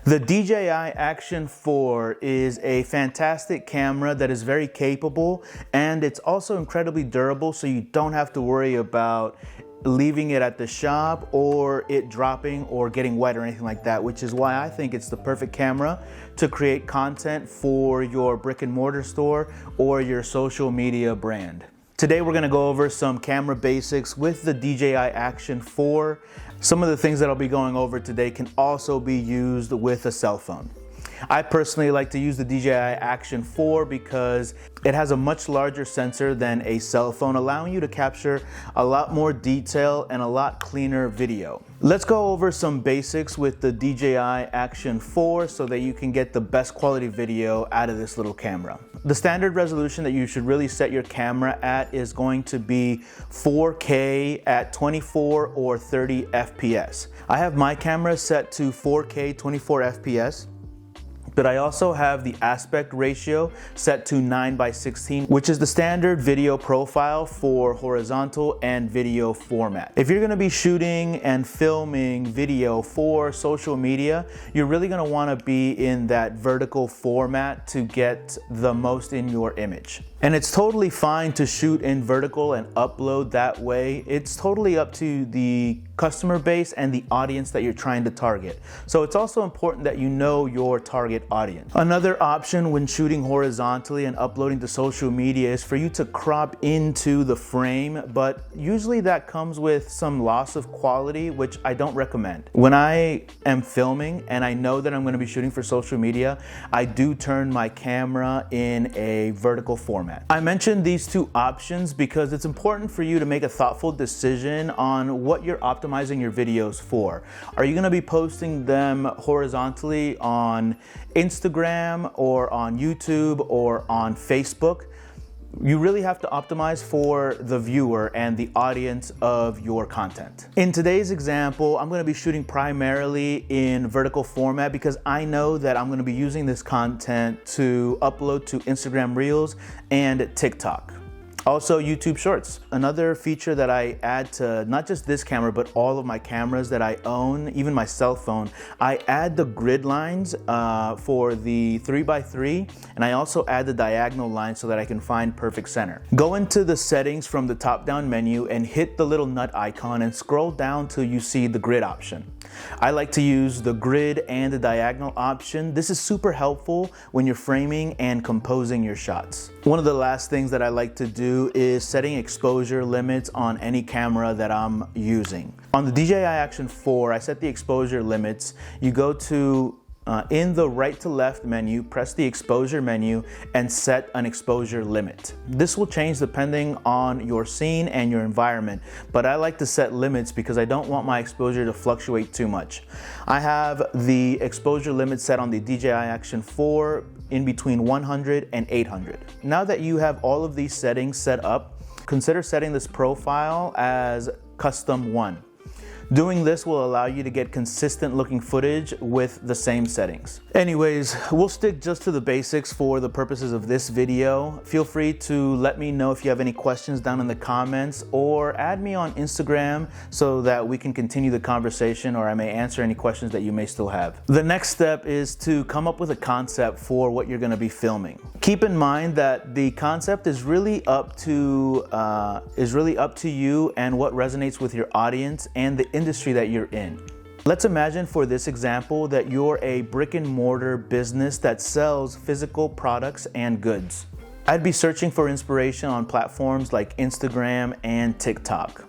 The DJI Action 4 is a fantastic camera that is very capable, and it's also incredibly durable, so you don't have to worry about leaving it at the shop or it dropping or getting wet or anything like that, which is why I think it's the perfect camera to create content for your brick and mortar store or your social media brand. Today we're gonna go over some camera basics with the DJI Action 4. Some of the things that I'll be going over today can also be used with a cell phone. I personally like to use the DJI Action 4 because it has a much larger sensor than a cell phone, allowing you to capture a lot more detail and a lot cleaner video. Let's go over some basics with the DJI Action 4 so that you can get the best quality video out of this little camera. The standard resolution that you should really set your camera at is going to be 4K at 24 or 30 FPS. I have my camera set to 4K 24 FPS. But I also have the aspect ratio set to 9:16, which is the standard video profile for horizontal and video format. If you're gonna be shooting and filming video for social media, you're really gonna wanna be in that vertical format to get the most in your image. And it's totally fine to shoot in vertical and upload that way. It's totally up to the customer base and the audience that you're trying to target. So it's also important that you know your target audience. Another option when shooting horizontally and uploading to social media is for you to crop into the frame, but usually that comes with some loss of quality, which I don't recommend. When I am filming and I know that I'm going to be shooting for social media, I do turn my camera in a vertical format. I mentioned these two options because it's important for you to make a thoughtful decision on what you're optimizing your videos for. Are you going to be posting them horizontally on Instagram or on YouTube or on Facebook? You really have to optimize for the viewer and the audience of your content. In today's example, I'm going to be shooting primarily in vertical format because I know that I'm going to be using this content to upload to Instagram Reels and TikTok. Also YouTube Shorts. Another feature that I add to not just this camera, but all of my cameras that I own, even my cell phone, I add the grid lines for the 3x3, and I also add the diagonal lines so that I can find perfect center. Go into the settings from the top-down menu and hit the little nut icon and scroll down till you see the grid option. I like to use the grid and the diagonal option. This is super helpful when you're framing and composing your shots. One of the last things that I like to do is setting exposure limits on any camera that I'm using. On the DJI Action 4, I set the exposure limits. You go to in the right to left menu, press the exposure menu and set an exposure limit. This will change depending on your scene and your environment, but I like to set limits because I don't want my exposure to fluctuate too much. I have the exposure limit set on the DJI Action 4 in between 100 and 800. Now that you have all of these settings set up, consider setting this profile as custom 1. Doing this will allow you to get consistent looking footage with the same settings. Anyways, we'll stick just to the basics for the purposes of this video. Feel free to let me know if you have any questions down in the comments, or add me on Instagram so that we can continue the conversation, or I may answer any questions that you may still have. The next step is to come up with a concept for what you're going to be filming. Keep in mind that the concept is really up to you and what resonates with your audience and the industry that you're in. Let's imagine for this example that you're a brick and mortar business that sells physical products and goods. I'd be searching for inspiration on platforms like Instagram and TikTok.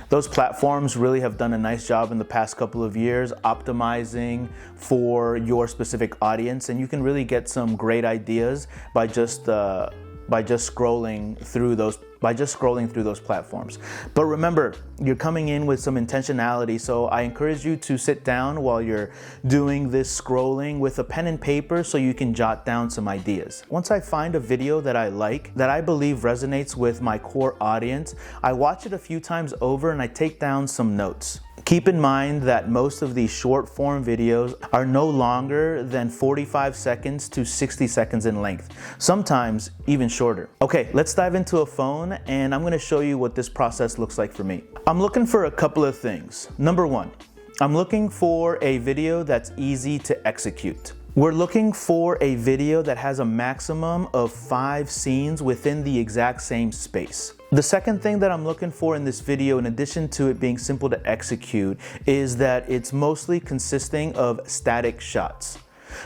Those platforms really have done a nice job in the past couple of years optimizing for your specific audience, and you can really get some great ideas by just scrolling through those platforms. But remember, you're coming in with some intentionality, so I encourage you to sit down while you're doing this scrolling with a pen and paper so you can jot down some ideas. Once I find a video that I like, that I believe resonates with my core audience, I watch it a few times over and I take down some notes. Keep in mind that most of these short form videos are no longer than 45 seconds to 60 seconds in length, sometimes even shorter. Okay, let's dive into a phone and I'm gonna show you what this process looks like for me. I'm looking for a couple of things. Number one, I'm looking for a video that's easy to execute. We're looking for a video that has a maximum of 5 scenes within the exact same space. The second thing that I'm looking for in this video, in addition to it being simple to execute, is that it's mostly consisting of static shots.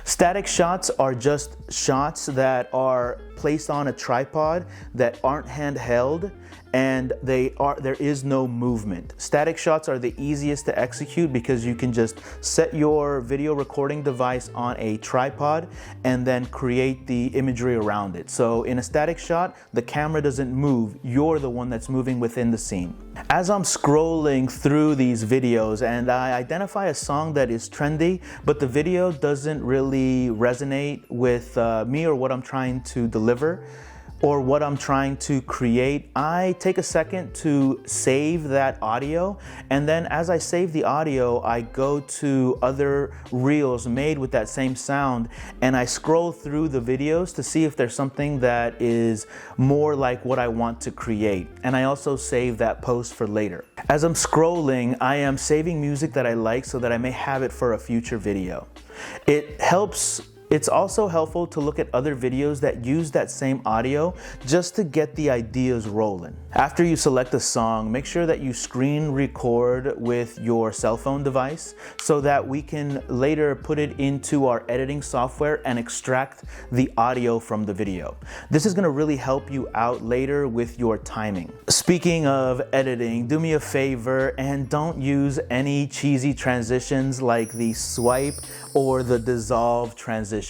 Static shots are just shots that are placed on a tripod that aren't handheld, and there is no movement. Static shots are the easiest to execute because you can just set your video recording device on a tripod and then create the imagery around it. So in a static shot, the camera doesn't move, you're the one that's moving within the scene. As I'm scrolling through these videos and I identify a song that is trendy, but the video doesn't really resonate with me or what I'm trying to deliver, or what I'm trying to create, I take a second to save that audio, and then as I save the audio, I go to other reels made with that same sound, and I scroll through the videos to see if there's something that is more like what I want to create, and I also save that post for later. As I'm scrolling, I am saving music that I like so that I may have it for a future video. It's also helpful to look at other videos that use that same audio just to get the ideas rolling. After you select a song, make sure that you screen record with your cell phone device so that we can later put it into our editing software and extract the audio from the video. This is going to really help you out later with your timing. Speaking of editing, do me a favor and don't use any cheesy transitions like the swipe or the dissolve transition.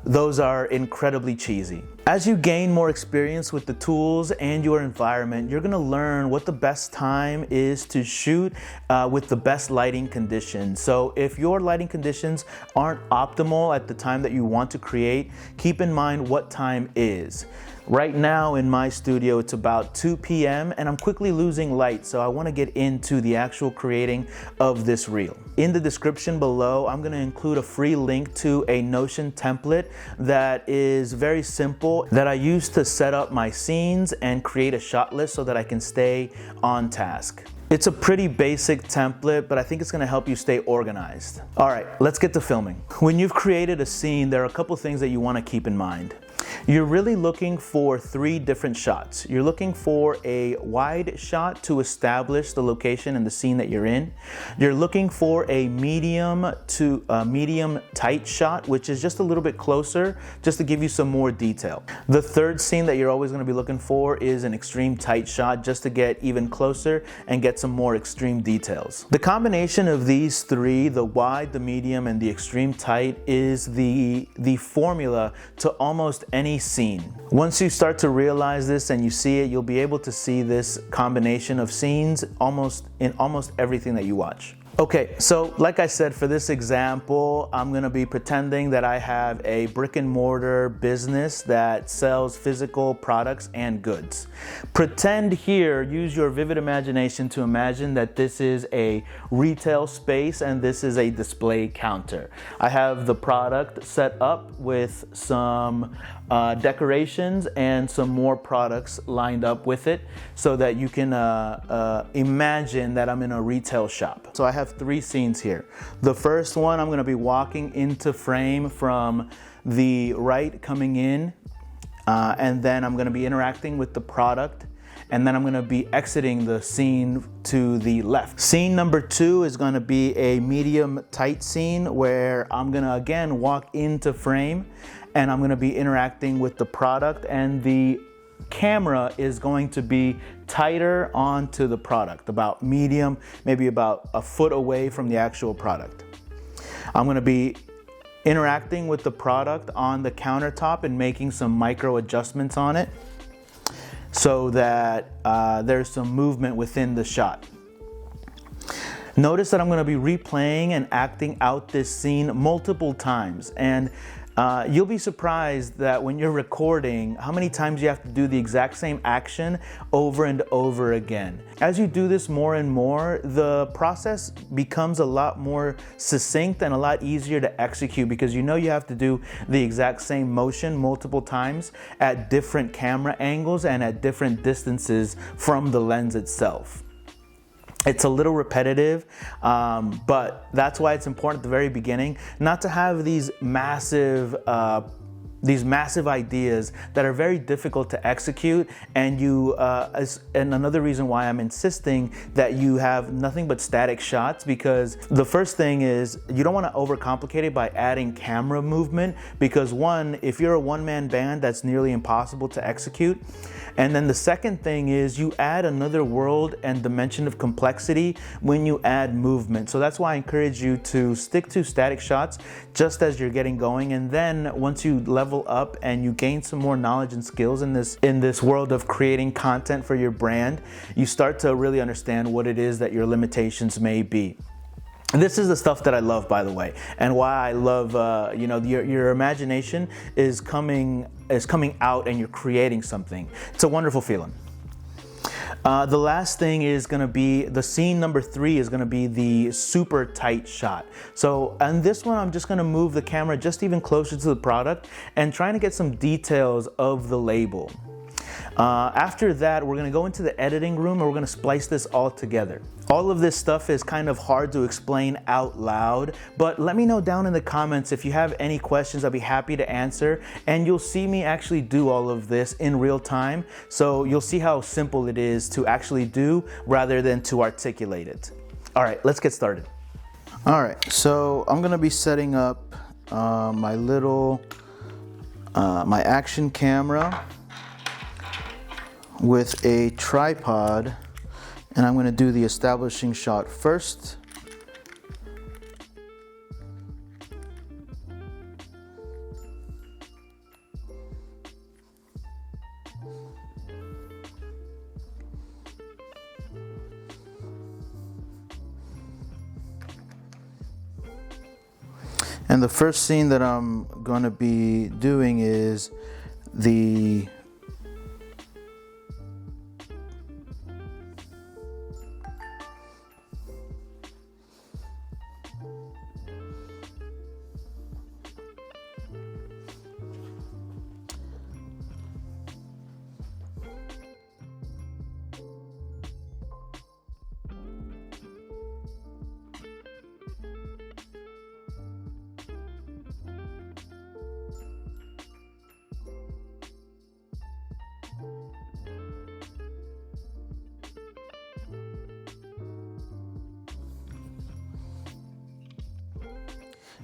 Those are incredibly cheesy. As you gain more experience with the tools and your environment, you're going to learn what the best time is to shoot with the best lighting conditions. So if your lighting conditions aren't optimal at the time that you want to create, keep in mind what time is. Right now in my studio, it's about 2 p.m. and I'm quickly losing light, so I want to get into the actual creating of this reel. In the description below, I'm going to include a free link to a Notion template that is very simple that I use to set up my scenes and create a shot list so that I can stay on task. It's a pretty basic template, but I think it's going to help you stay organized. All right, let's get to filming. When you've created a scene, there are a couple things that you want to keep in mind. You're really looking for 3 different shots. You're looking for a wide shot to establish the location and the scene that you're in. You're looking for a medium tight shot, which is just a little bit closer, just to give you some more detail. The third scene that you're always going to be looking for is an extreme tight shot, just to get even closer and get some more extreme details. The combination of these 3, the wide, the medium, and the extreme tight, is the formula to almost any scene. Once you start to realize this and you see it, you'll be able to see this combination of scenes in almost everything that you watch. Okay, so like I said, for this example, I'm going to be pretending that I have a brick and mortar business that sells physical products and goods. Pretend here, use your vivid imagination to imagine that this is a retail space and this is a display counter. I have the product set up with some decorations and some more products lined up with it so that you can imagine that I'm in a retail shop. So I have 3 scenes here. The first one, I'm going to be walking into frame from the right coming in, and then I'm going to be interacting with the product, and then I'm going to be exiting the scene to the left. Scene number 2 is going to be a medium tight scene where I'm going to again walk into frame and I'm going to be interacting with the product, and the camera is going to be tighter onto the product, about medium, maybe about a foot away from the actual product. I'm going to be interacting with the product on the countertop and making some micro adjustments on it so that there's some movement within the shot. Notice that I'm going to be replaying and acting out this scene multiple times, and you'll be surprised that when you're recording, how many times you have to do the exact same action over and over again. As you do this more and more, the process becomes a lot more succinct and a lot easier to execute because you know you have to do the exact same motion multiple times at different camera angles and at different distances from the lens itself. It's a little repetitive, but that's why it's important at the very beginning not to have these massive ideas that are very difficult to execute, and and another reason why I'm insisting that you have nothing but static shots, because the first thing is you don't want to overcomplicate it by adding camera movement, because one, if you're a one-man band, that's nearly impossible to execute. And then the second thing is you add another world and dimension of complexity when you add movement. So that's why I encourage you to stick to static shots just as you're getting going. And then once you level up and you gain some more knowledge and skills in this world of creating content for your brand, you start to really understand what it is that your limitations may be. This is the stuff that I love, by the way, and why I love, your imagination is coming out and you're creating something. It's a wonderful feeling. The last thing is going to be, the scene number 3 is going to be the super tight shot. So on this one, I'm just going to move the camera just even closer to the product and trying to get some details of the label. After that, we're going to go into the editing room and we're going to splice this all together. All of this stuff is kind of hard to explain out loud, but let me know down in the comments if you have any questions. I'll be happy to answer, and you'll see me actually do all of this in real time, so you'll see how simple it is to actually do rather than to articulate it. All right, let's get started. All right, so I'm going to be setting up my action camera with a tripod, and I'm going to do the establishing shot first. And the first scene that I'm going to be doing is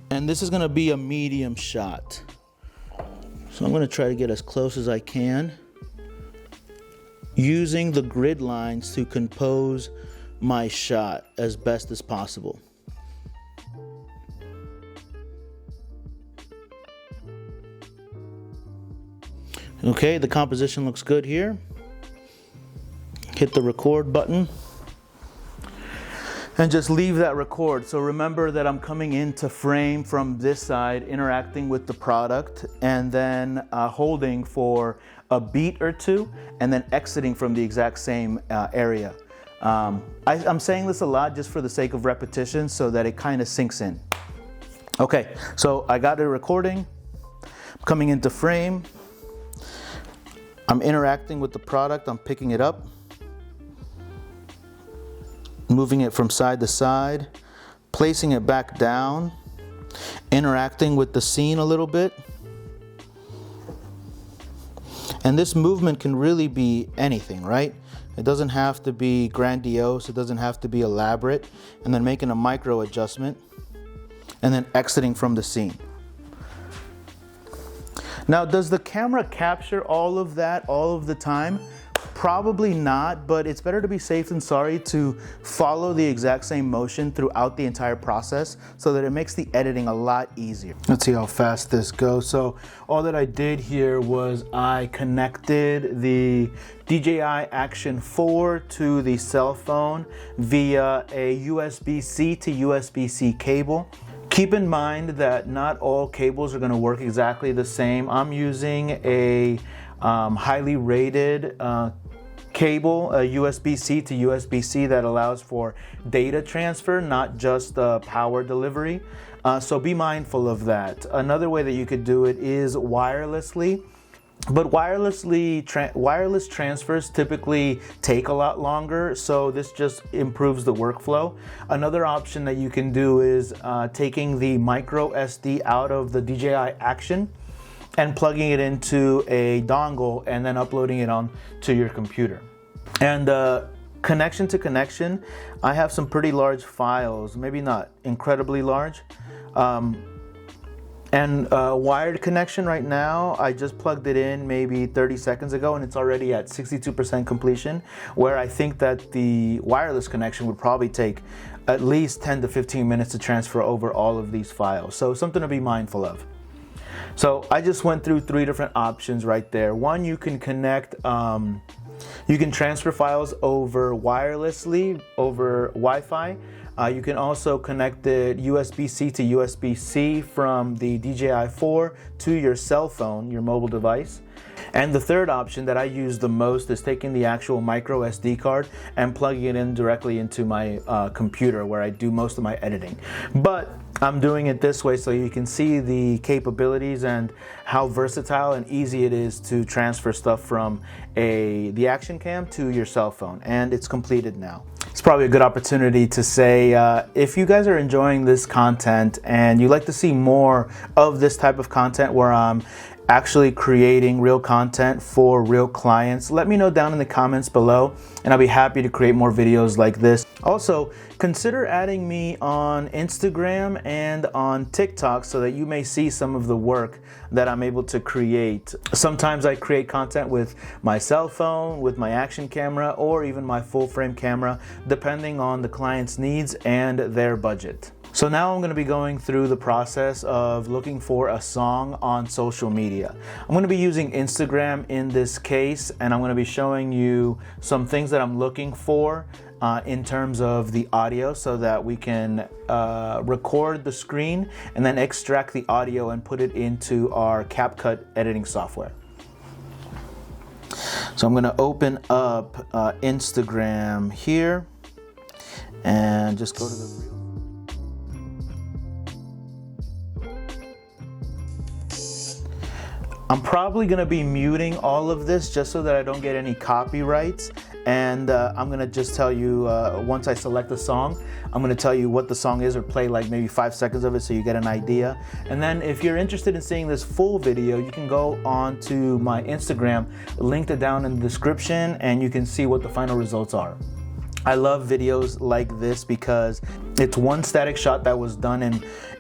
and this is going to be a medium shot. So I'm going to try to get as close as I can, using the grid lines to compose my shot as best as possible. Okay, the composition looks good here. Hit the record button and just leave that record. So remember that I'm coming into frame from this side, interacting with the product, and then holding for a beat or two, and then exiting from the exact same area. I'm saying this a lot just for the sake of repetition so that it kind of sinks in. Okay, so I got it recording, I'm coming into frame, I'm interacting with the product, I'm picking it up, moving it from side to side, placing it back down, interacting with the scene a little bit. And this movement can really be anything, right? It doesn't have to be grandiose, it doesn't have to be elaborate, and then making a micro adjustment, and then exiting from the scene. Now, does the camera capture all of that all of the time? Probably not, but it's better to be safe than sorry to follow the exact same motion throughout the entire process so that it makes the editing a lot easier. Let's see how fast this goes. So all that I did here was I connected the DJI Action 4 to the cell phone via a USB-C to USB-C cable. Keep in mind that not all cables are going to work exactly the same. I'm using a highly rated cable, a USB-C to USB-C that allows for data transfer, not just power delivery. So be mindful of that. Another way that you could do it is wirelessly. But wireless transfers typically take a lot longer, so this just improves the workflow. Another option that you can do is taking the micro SD out of the DJI Action and plugging it into a dongle and then uploading it onto your computer. And connection to connection, I have some pretty large files, maybe not incredibly large. And wired connection right now, I just plugged it in maybe 30 seconds ago and it's already at 62% completion, where I think that the wireless connection would probably take at least 10 to 15 minutes to transfer over all of these files. So something to be mindful of. So I just went through 3 different options right there. One, you can connect, you can transfer files over wirelessly, over Wi-Fi. You can also connect it USB-C to USB-C from the DJI 4 to your cell phone, your mobile device. And the third option that I use the most is taking the actual micro SD card and plugging it in directly into my computer where I do most of my editing. But I'm doing it this way so you can see the capabilities and how versatile and easy it is to transfer stuff from the action cam to your cell phone. And it's completed now. It's probably a good opportunity to say, if you guys are enjoying this content and you'd like to see more of this type of content where I'm actually creating real content for real clients, let me know down in the comments below and I'll be happy to create more videos like this. Also, consider adding me on Instagram and on TikTok so that you may see some of the work that I'm able to create. Sometimes I create content with my cell phone, with my action camera, or even my full frame camera, depending on the client's needs and their budget. So now I'm going to be going through the process of looking for a song on social media. I'm going to be using Instagram in this case, and I'm going to be showing you some things that I'm looking for in terms of the audio so that we can record the screen and then extract the audio and put it into our CapCut editing software. So I'm going to open up Instagram here and just go to the reel. I'm probably going to be muting all of this just so that I don't get any copyrights, and I'm going to just tell you once I select a song, I'm going to tell you what the song is or play like maybe 5 seconds of it so you get an idea. And then if you're interested in seeing this full video, you can go on to my Instagram, linked it down in the description, and you can see what the final results are. I love videos like this because it's one static shot that was done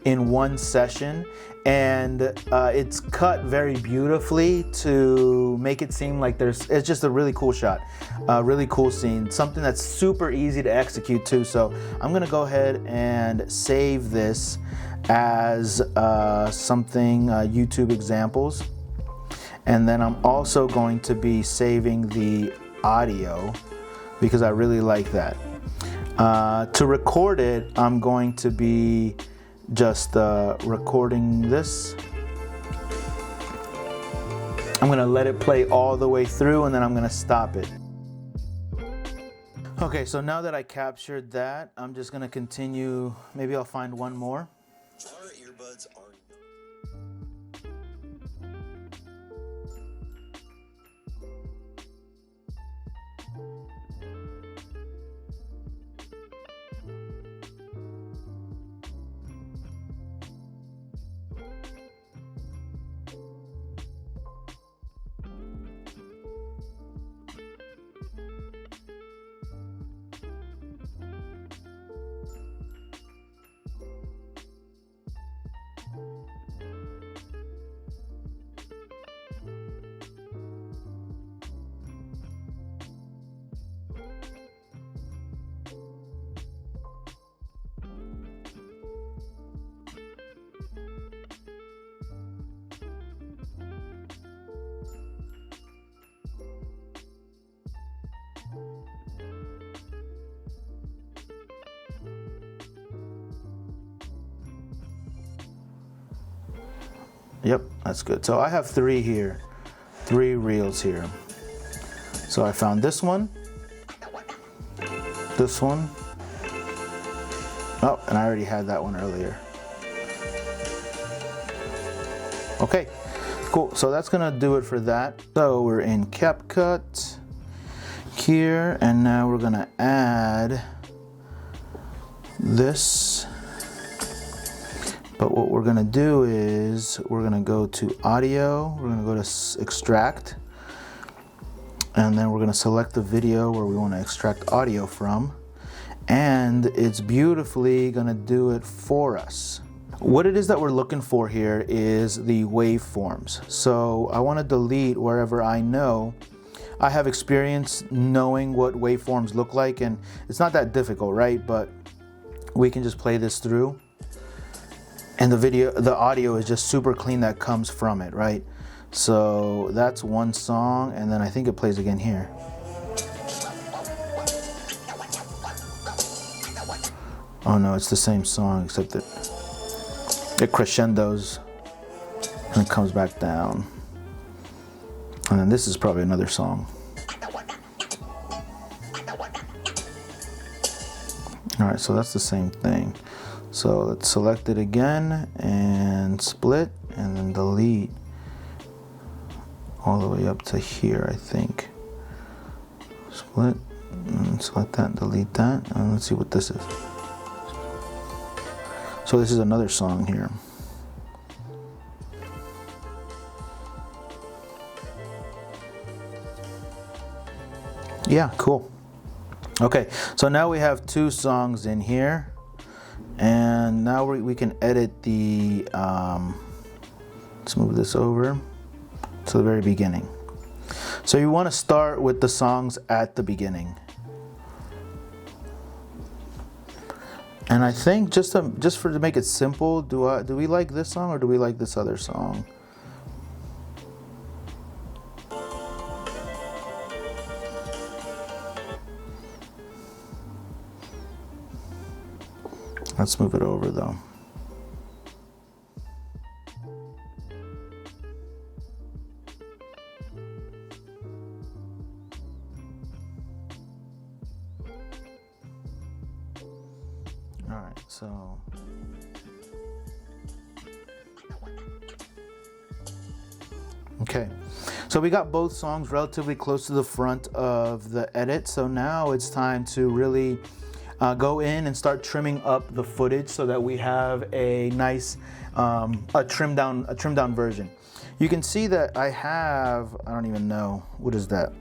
in one session, and it's cut very beautifully to make it seem like it's just a really cool shot, a really cool scene, something that's super easy to execute too. So I'm gonna go ahead and save this as something YouTube examples, and then I'm also going to be saving the audio because I really like that. To record it, I'm going to be just recording this. I'm gonna let it play all the way through and then I'm gonna stop it. Okay, so now that I captured that, I'm just gonna continue. Maybe I'll find one more. Our earbuds are Yep, that's good. So I have 3 here, 3 reels here. So I found this one, this one. Oh, and I already had that one earlier. Okay, Cool, so that's gonna do it for that. So we're in CapCut here, and now we're gonna add this. But what we're gonna do is we're gonna go to audio, we're gonna go to extract, and then we're gonna select the video where we wanna extract audio from, and it's beautifully gonna do it for us. What it is that we're looking for here is the waveforms. So I wanna delete wherever I know I have experience knowing what waveforms look like, and it's not that difficult, right? But we can just play this through. And the audio is just super clean that comes from it, right? So that's one song, and then I think it plays again here. Oh no, it's the same song, except that it crescendos and it comes back down. And then this is probably another song. All right, so that's the same thing. So let's select it again and split, and then delete all the way up to here, I think. Split, and select that, and delete that, and let's see what this is. So this is another song here. Yeah, cool. Okay, so now we have two songs in here. And now we can edit the, let's move this over to the very beginning. So you want to start with the songs at the beginning. And I think just to make it simple, do we like this song or do we like this other song? Let's move it over though. All right, so okay. So we got both songs relatively close to the front of the edit. So now it's time to really go in and start trimming up the footage so that we have a nice a trimmed down version. You can see that I have, I don't even know, what is that?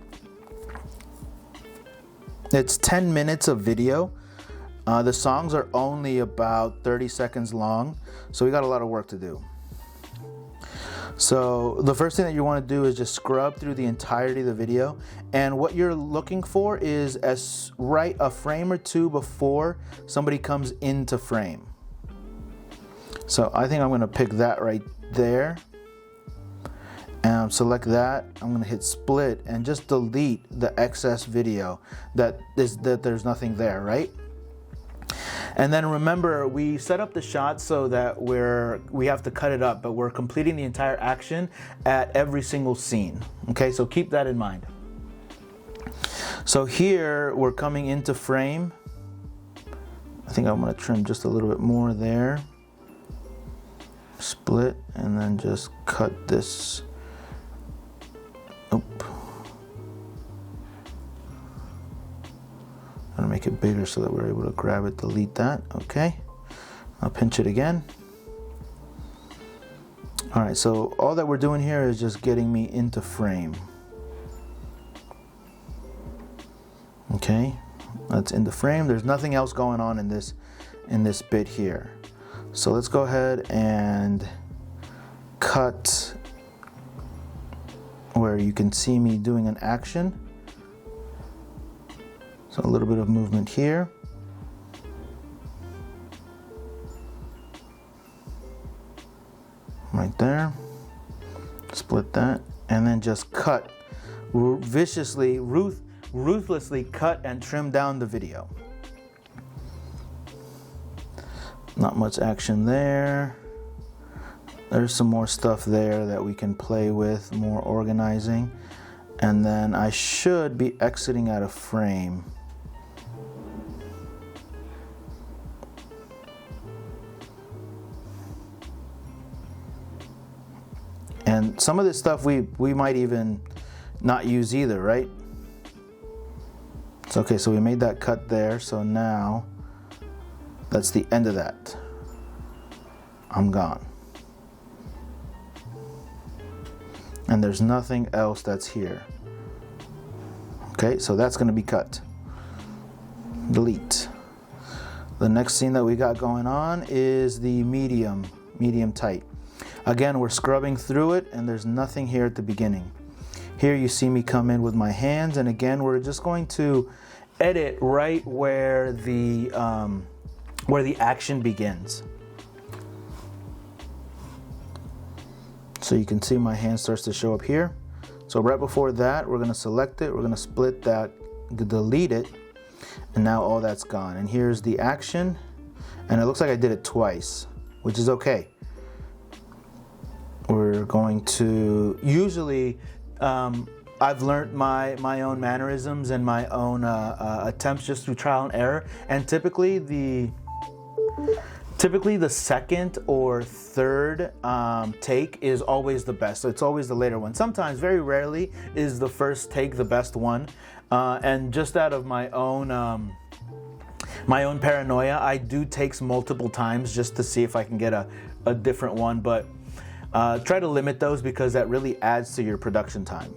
It's 10 minutes of video. The songs are only about 30 seconds long, so we got a lot of work to do. So the first thing that you want to do is just scrub through the entirety of the video, and what you're looking for is right a frame or two before somebody comes into frame. So I think I'm going to pick that right there, and select that. I'm going to hit split and just delete the excess video that there's nothing there, right? And then remember, we set up the shot so that we have to cut it up, but we're completing the entire action at every single scene. Okay, so keep that in mind. So here we're coming into frame. I think I'm gonna trim just a little bit more there. Split, and then just cut this. Oop. I'm gonna make it bigger so that we're able to grab it, delete that, okay. I'll pinch it again. All right, so all that we're doing here is just getting me into frame. Okay, that's in the frame. There's nothing else going on in this bit here. So let's go ahead and cut where you can see me doing an action. So a little bit of movement here. Right there. Split that, and then just cut. Viciously, ruthlessly cut and trim down the video. Not much action there. There's some more stuff there that we can play with, more organizing. And then I should be exiting out of frame. And some of this stuff we might even not use either, right? So, okay, so we made that cut there. So now that's the end of that. I'm gone. And there's nothing else that's here. Okay, so that's going to be cut. Delete. The next scene that we got going on is the medium tight. Again, we're scrubbing through it and there's nothing here at the beginning. Here you see me come in with my hands, and again we're just going to edit right where the action begins. So you can see my hand starts to show up here. So right before that, we're going to select it, we're going to split that, delete it, and now all that's gone. And here's the action, and it looks like I did it twice, which is okay. We're going to, usually I've learned my own mannerisms and my own attempts just through trial and error, and typically the second or third take is always the best. So it's always the later one. Sometimes, very rarely, is the first take the best one. And just out of my own paranoia, I do takes multiple times just to see if I can get a different one. But try to limit those because that really adds to your production time.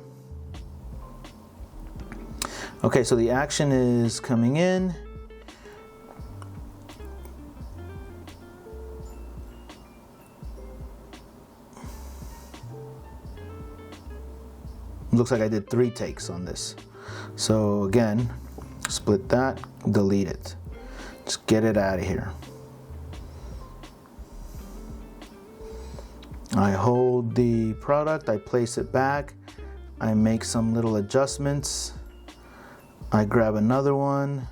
Okay, so the action is coming in. Looks like I did 3 takes on this. So again, split that, delete it. Just get it out of here. I hold the product, I place it back, I make some little adjustments. I grab another one,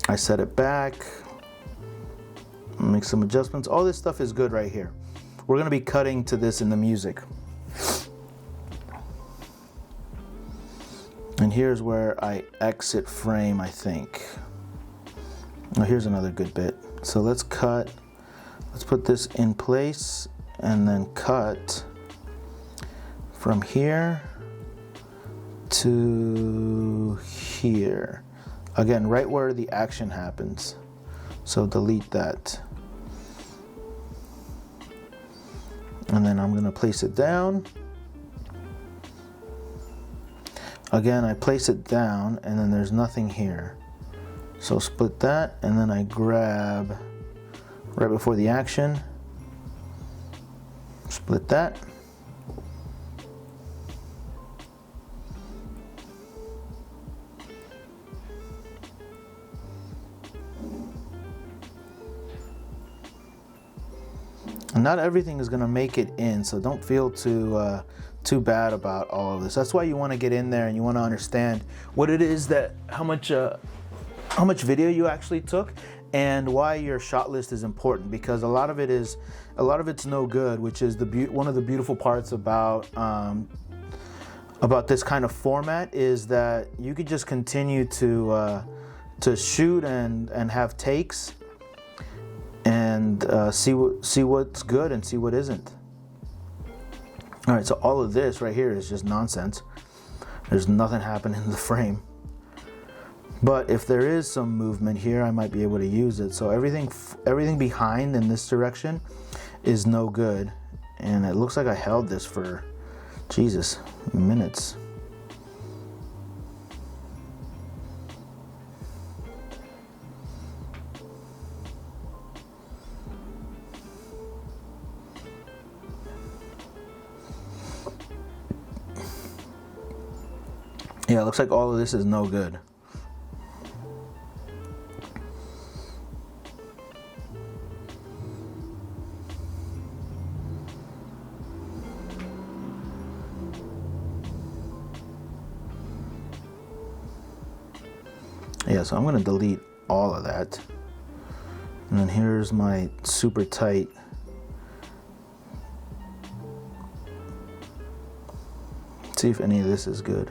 I set it back, make some adjustments. All this stuff is good right here. We're going to be cutting to this in the music. And here's where I exit frame, I think. Now here's another good bit. So let's cut, let's put this in place and then cut from here to here. Again, right where the action happens. So delete that. And then I'm gonna place it down. Again, I place it down and then there's nothing here. So split that and then I grab right before the action, split that. And not everything is going to make it in, so don't feel too bad about all of this. That's why you want to get in there and you want to understand what it is that how much video you actually took and why your shot list is important, because a lot of it's no good, which is one of the beautiful parts about this kind of format is that you could just continue to shoot and have takes and see what's good and see what isn't. All right, so all of this right here is just nonsense. There's nothing happening in the frame. But if there is some movement here, I might be able to use it. So everything behind in this direction is no good. And it looks like I held this for, Jesus, minutes. Yeah, it looks like all of this is no good. Yeah, so I'm going to delete all of that. And then here's my super tight. Let's see if any of this is good.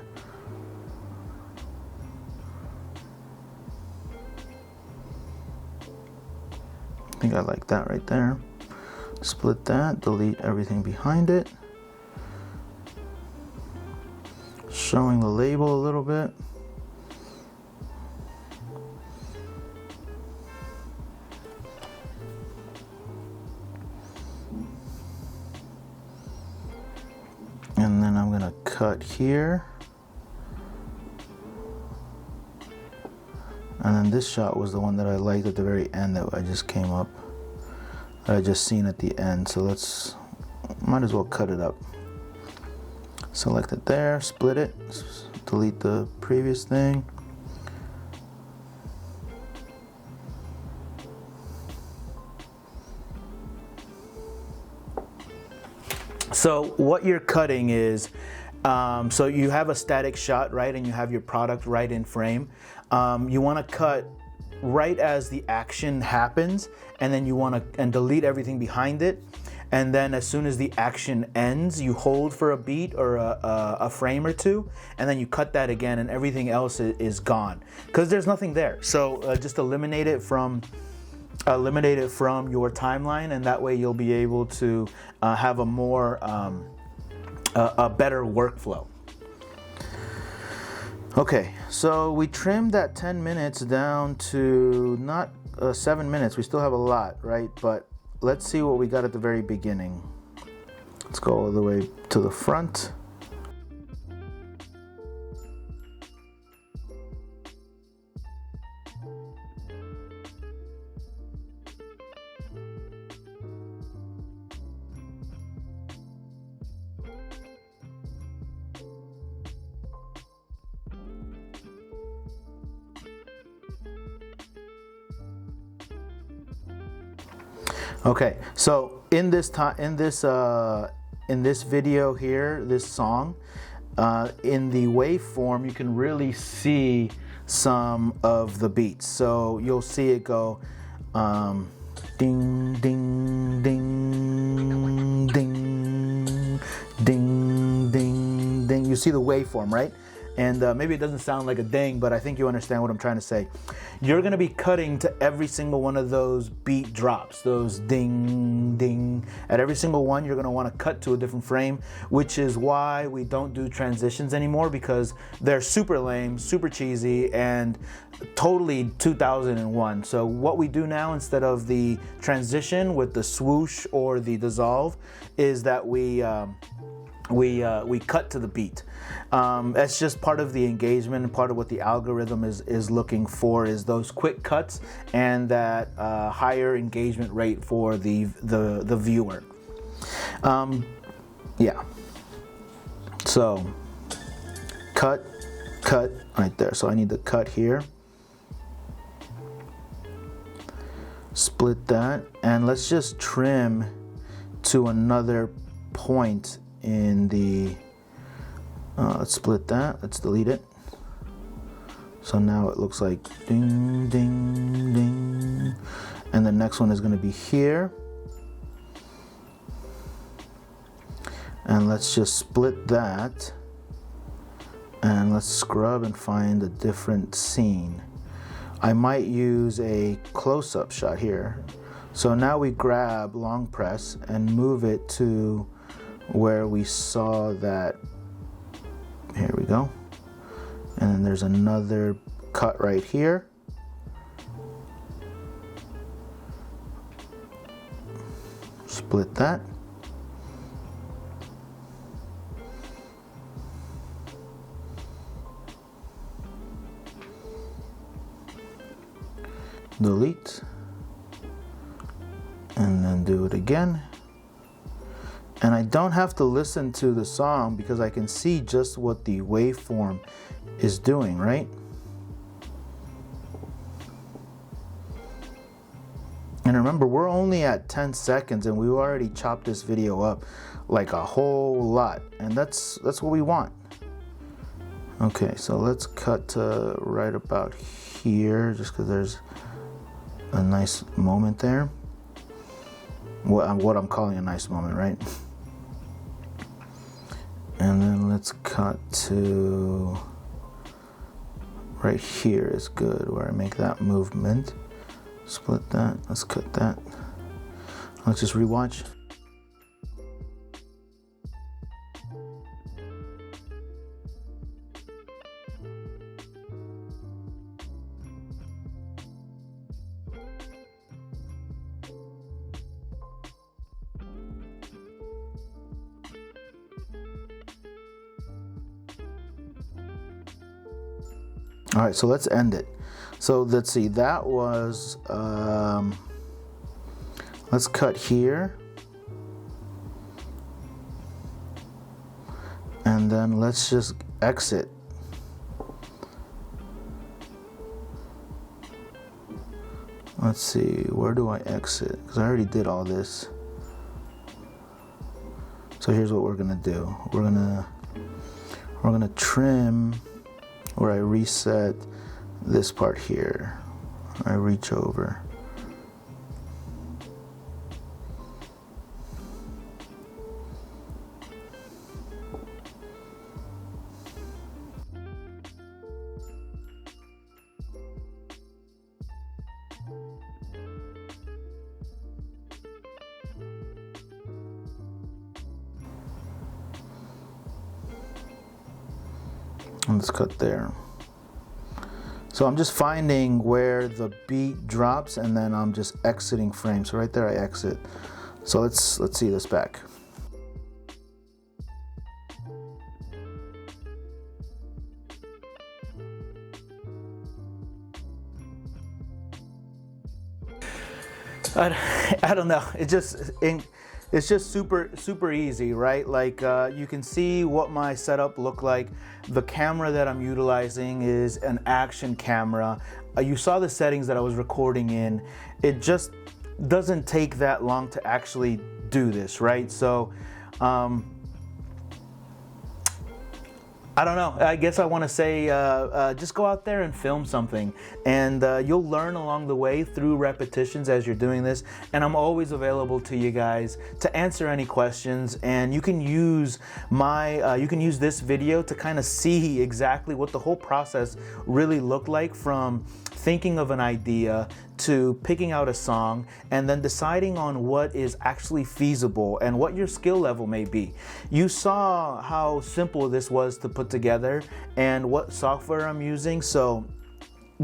I think I like that right there. Split that, delete everything behind it. Showing the label a little bit. And then I'm gonna cut here. And then this shot was the one that I liked at the very end that I just came up, that I just seen at the end. So might as well cut it up. Select it there, split it, delete the previous thing. So what you're cutting is, so you have a static shot, right? And you have your product right in frame. You want to cut right as the action happens, and then you want to delete everything behind it. And then as soon as the action ends, you hold for a beat or a frame or two, and then you cut that again, and everything else is gone because there's nothing there. So just eliminate it from your timeline, and that way you'll be able to have a more a better workflow. Okay, so we trimmed that 10 minutes down to not 7 minutes. We still have a lot, right? But let's see what we got at the very beginning. Let's go all the way to the front. Okay, so in this video here, this song, in the waveform, you can really see some of the beats. So you'll see it go ding, ding, ding, ding, ding, ding, ding. You see the waveform, right? And maybe it doesn't sound like a ding, but I think you understand what I'm trying to say. You're gonna be cutting to every single one of those beat drops, those ding, ding. At every single one, you're gonna wanna cut to a different frame, which is why we don't do transitions anymore, because they're super lame, super cheesy, and totally 2001. So what we do now, instead of the transition with the swoosh or the dissolve, is that we cut to the beat. That's just part of the engagement, and part of what the algorithm is looking for, is those quick cuts and that higher engagement rate for the viewer. Yeah. So cut right there. So I need to cut here. Split that, and let's just trim to another point in the let's split that, let's delete it. So now it looks like ding, ding, ding, and the next one is going to be here, and let's just split that, and let's scrub and find a different scene. I might use a close-up shot here. So now we grab long press and move it to where we saw that. Here we go. And then there's another cut right here. Split that. Delete. And then do it again. And I don't have to listen to the song because I can see just what the waveform is doing, right? And remember, we're only at 10 seconds and we already chopped this video up like a whole lot. And that's what we want. Okay, so let's cut to right about here, just because there's a nice moment there. What I'm calling a nice moment, right? And then let's cut to right here is good, where I make that movement. Split that, let's cut that. Let's just rewatch. All right, so let's end it. So let's see, that was, let's cut here. And then let's just exit. Let's see, where do I exit? Because I already did all this. So here's what we're gonna do. We're gonna trim where I reset this part here. I reach over. Let's cut there. So I'm just finding where the beat drops and then I'm just exiting frame. So right there I exit. So let's see this back. I don't know. It's just super easy, right? Like you can see what my setup looked like. The camera that I'm utilizing is an action camera. You saw the settings that I was recording in. It just doesn't take that long to actually do this, right? So I don't know. I guess I want to say just go out there and film something, and you'll learn along the way through repetitions as you're doing this. And I'm always available to you guys to answer any questions. And you can use this video to kind of see exactly what the whole process really looked like, from thinking of an idea to picking out a song and then deciding on what is actually feasible and what your skill level may be. You saw how simple this was to put together and what software I'm using, so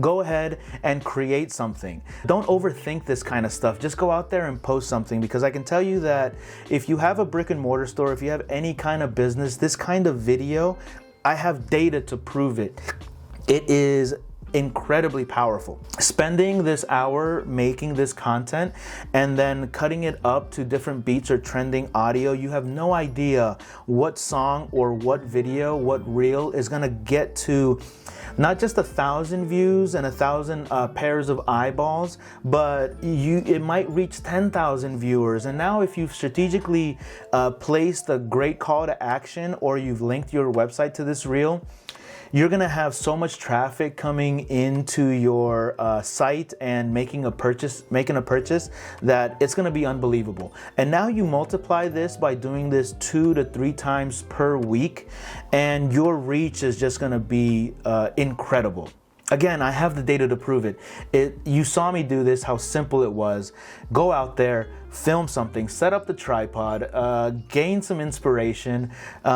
go ahead and create something. Don't overthink this kind of stuff. Just go out there and post something, because I can tell you that if you have a brick and mortar store, if you have any kind of business, this kind of video, I have data to prove it. It is incredibly powerful. Spending this hour making this content and then cutting it up to different beats or trending audio, you have no idea what song or what video, what reel is gonna get to not just 1,000 views and 1,000 pairs of eyeballs, but it might reach 10,000 viewers. And now if you've strategically placed a great call to action, or you've linked your website to this reel, you're gonna have so much traffic coming into your site and making a purchase that it's gonna be unbelievable. And now you multiply this by doing this 2 to 3 times per week, and your reach is just gonna be incredible. Again, I have the data to prove it. You saw me do this, how simple it was. Go out there, film something, set up the tripod, gain some inspiration,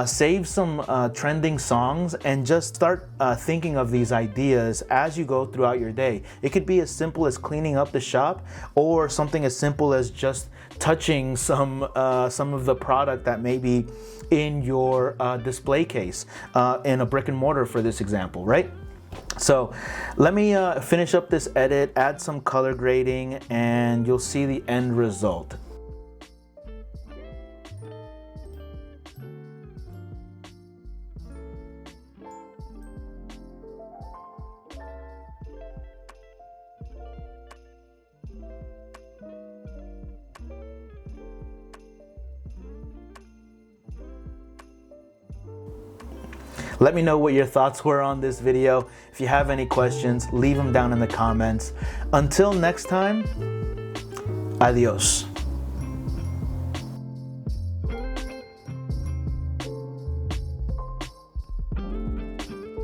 save some trending songs, and just start thinking of these ideas as you go throughout your day. It could be as simple as cleaning up the shop, or something as simple as just touching some of the product that may be in your display case in a brick and mortar, for this example, right? So let me finish up this edit, add some color grading, and you'll see the end result. Let me know what your thoughts were on this video. If you have any questions, leave them down in the comments. Until next time, adios.